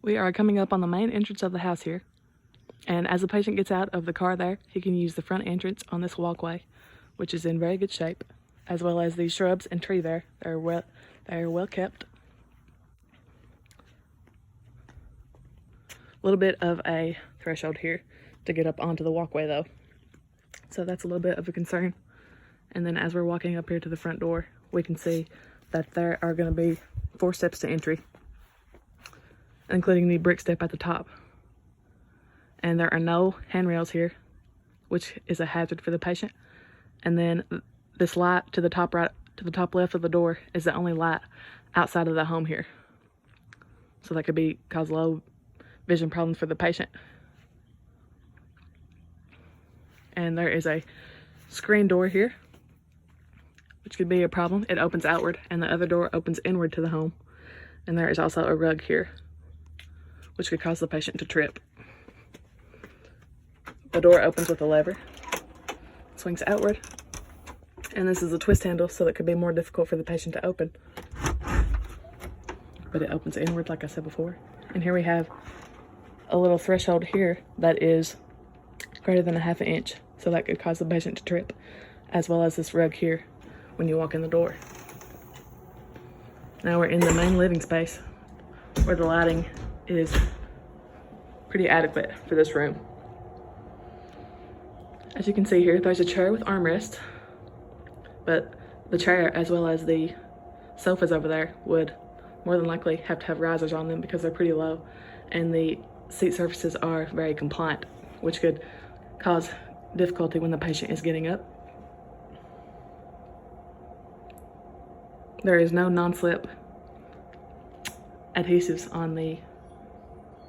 We are coming up on the main entrance of the house here, and as the patient gets out of the car there, he can use the front entrance on this walkway, which is in very good shape, as well as these shrubs and tree there. They're well kept. A little bit of a threshold here to get up onto the walkway though, so that's a little bit of a concern. And then as we're walking up here to the front door, we can see that there are going to be 4 steps to entry, including the brick step at the top. And there are no handrails here, which is a hazard for the patient. And then this light to the top right, to the top left of the door is the only light outside of the home here. So that could cause low vision problems for the patient. And there is a screen door here, which could be a problem. It opens outward, and the other door opens inward to the home. And there is also a rug here, which could cause the patient to trip. The door opens with a lever, swings outward, and this is a twist handle, so it could be more difficult for the patient to open. But it opens inward, like I said before. And here we have a little threshold here that is greater than 1/2 inch, so that could cause the patient to trip, as well as this rug here when you walk in the door. Now we're in the main living space, where the lighting is pretty adequate for this room. As you can see here, there's a chair with armrest, but the chair as well as the sofas over there would more than likely have to have risers on them because they're pretty low, and the seat surfaces are very compliant, which could cause difficulty when the patient is getting up. There is no non-slip adhesives on the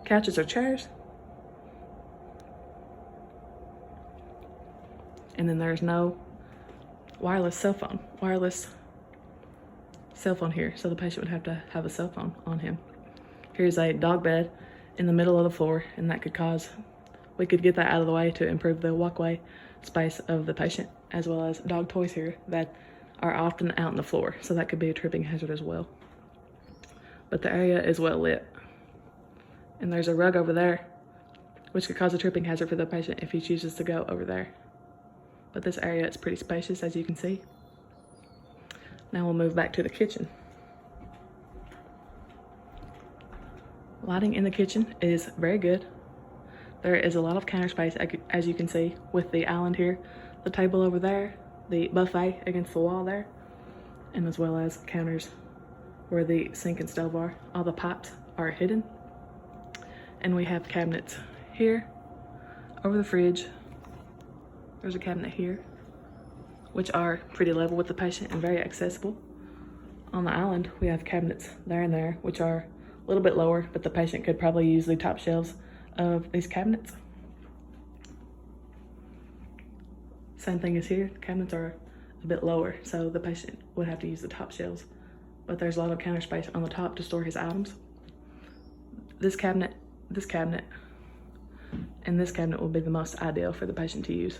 couches or chairs. And then there's no wireless cell phone here, so the patient would have to have a cell phone on him. Here's a dog bed in the middle of the floor, and that could cause, we could get that out of the way to improve the walkway space of the patient, as well as dog toys here that are often out on the floor, so that could be a tripping hazard as well. But the area is well lit. And there's a rug over there, which could cause a tripping hazard for the patient if he chooses to go over there. But this area is pretty spacious, as you can see. Now we'll move back to the kitchen. Lighting in the kitchen is very good. There is a lot of counter space, as you can see, with the island here, the table over there, the buffet against the wall there, and as well as counters where the sink and stove are. All the pipes are hidden. And we have cabinets here over the fridge. There's a cabinet here, which are pretty level with the patient and very accessible. On the island, we have cabinets there and there, which are a little bit lower, but the patient could probably use the top shelves of these cabinets. Same thing as here, the cabinets are a bit lower, so the patient would have to use the top shelves. But there's a lot of counter space on the top to store his items. This cabinet, and this cabinet will be the most ideal for the patient to use.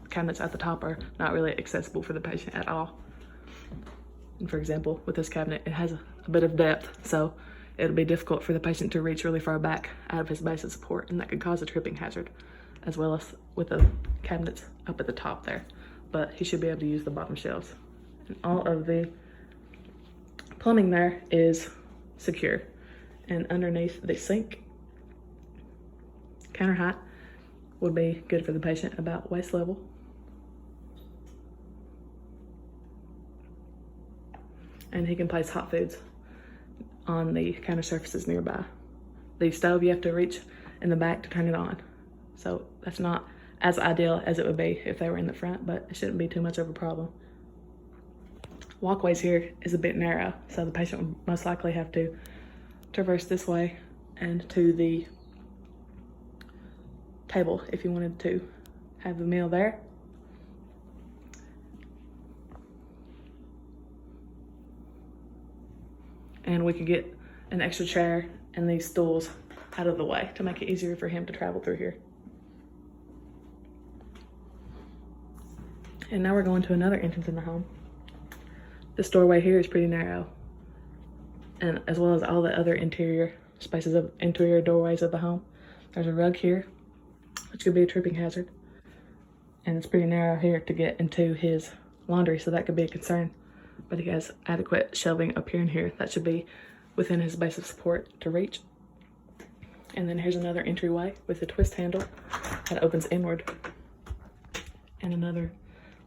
Cabinets at the top are not really accessible for the patient at all. And for example, with this cabinet, it has a bit of depth, so it'll be difficult for the patient to reach really far back out of his base of support, and that could cause a tripping hazard, as well as with the cabinets up at the top there. But he should be able to use the bottom shelves. And all of the plumbing there is secure. And underneath the sink, counter height would be good for the patient, about waist level. And he can place hot foods on the counter surfaces nearby. The stove, you have to reach in the back to turn it on. So that's not as ideal as it would be if they were in the front, but it shouldn't be too much of a problem. Walkways here is a bit narrow, so the patient would most likely have to traverse this way and to the table if you wanted to have the meal there. And we could get an extra chair and these stools out of the way to make it easier for him to travel through here. And now we're going to another entrance in the home. This doorway here is pretty narrow, and as well as all the other interior spaces of interior doorways of the home. There's a rug here, which could be a tripping hazard. And it's pretty narrow here to get into his laundry, so that could be a concern. But he has adequate shelving up here and here. That should be within his base of support to reach. And then here's another entryway with a twist handle that opens inward. And another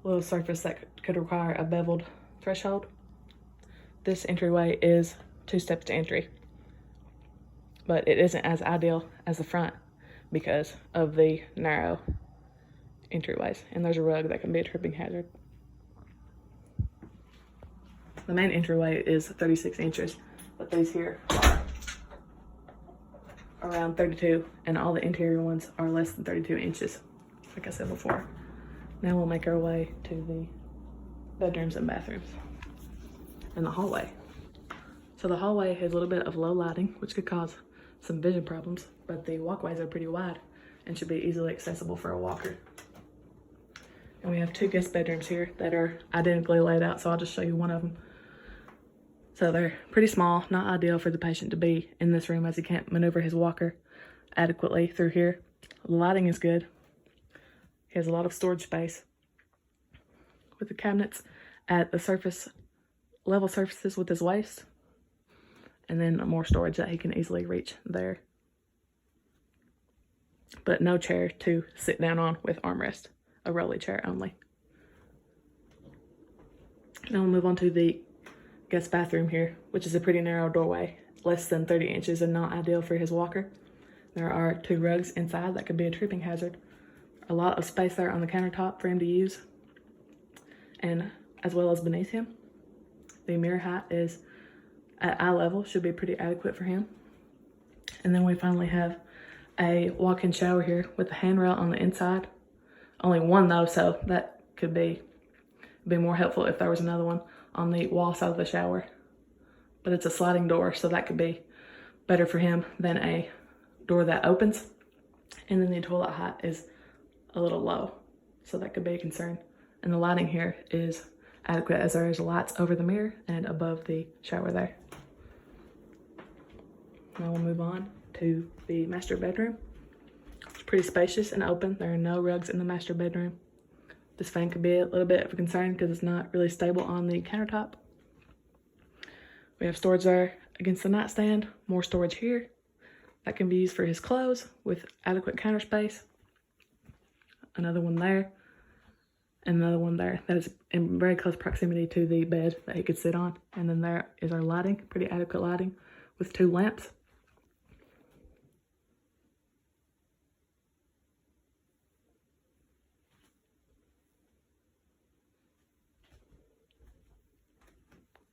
little surface that could require a beveled threshold. This entryway is 2 steps to entry, but it isn't as ideal as the front because of the narrow entryways. And there's a rug that can be a tripping hazard. The main entryway is 36 inches, but these here are around 32, and all the interior ones are less than 32 inches, like I said before. Now we'll make our way to the bedrooms and bathrooms and the hallway. So the hallway has a little bit of low lighting, which could cause some vision problems, but the walkways are pretty wide and should be easily accessible for a walker. And we have 2 guest bedrooms here that are identically laid out, so I'll just show you one of them. So they're pretty small, not ideal for the patient to be in this room as he can't maneuver his walker adequately through here. The lighting is good. He has a lot of storage space with the cabinets at the surface, level surfaces with his waist, and then more storage that he can easily reach there. But no chair to sit down on with armrest, a rolly chair only. Now we'll move on to the guest bathroom here, which is a pretty narrow doorway, less than 30 inches and not ideal for his walker. There are 2 rugs inside that could be a tripping hazard. A lot of space there on the countertop for him to use, and as well as beneath him. The mirror height is at eye level, should be pretty adequate for him. And then we finally have a walk-in shower here with a handrail on the inside. Only one though, so that could be more helpful if there was another one on the wall side of the shower. But it's a sliding door, so that could be better for him than a door that opens. And then the toilet height is a little low, so that could be a concern. And the lighting here is adequate as there is lights over the mirror and above the shower there. Now we'll move on to the master bedroom. It's pretty spacious and open. There are no rugs in the master bedroom. This fan could be a little bit of a concern because it's not really stable on the countertop. We have storage there against the nightstand, more storage here. That can be used for his clothes with adequate counter space. Another one there, and another one there that is in very close proximity to the bed that he could sit on. And then there is our lighting, pretty adequate lighting with 2 lamps.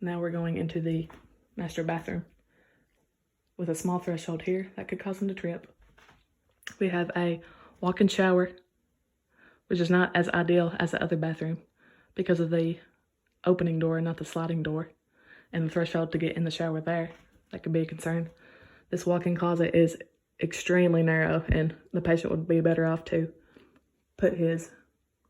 Now we're going into the master bathroom with a small threshold here that could cause him to trip. We have a walk-in shower, which is not as ideal as the other bathroom because of the opening door, not the sliding door, and the threshold to get in the shower there. That could be a concern. This walk-in closet is extremely narrow, and the patient would be better off to put his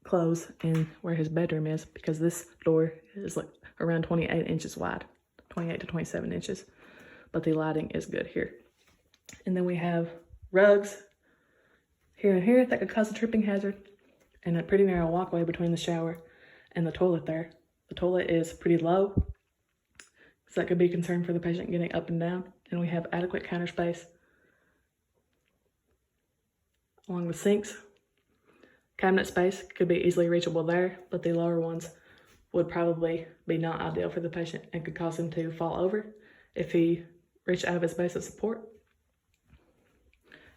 clothes in where his bedroom is, because this door is like around 28 inches wide, 28 to 27 inches, but the lighting is good here. And then we have rugs here and here that could cause a tripping hazard, and a pretty narrow walkway between the shower and the toilet there. The toilet is pretty low, so that could be a concern for the patient getting up and down. And we have adequate counter space along the sinks. Cabinet space could be easily reachable there, but the lower ones would probably be not ideal for the patient and could cause him to fall over if he reached out of his base of support.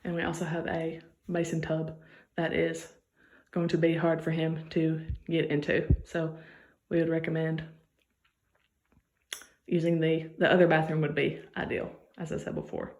And we also have a basin tub that is going to be hard for him to get into. So we would recommend using the other bathroom would be ideal, as I said before.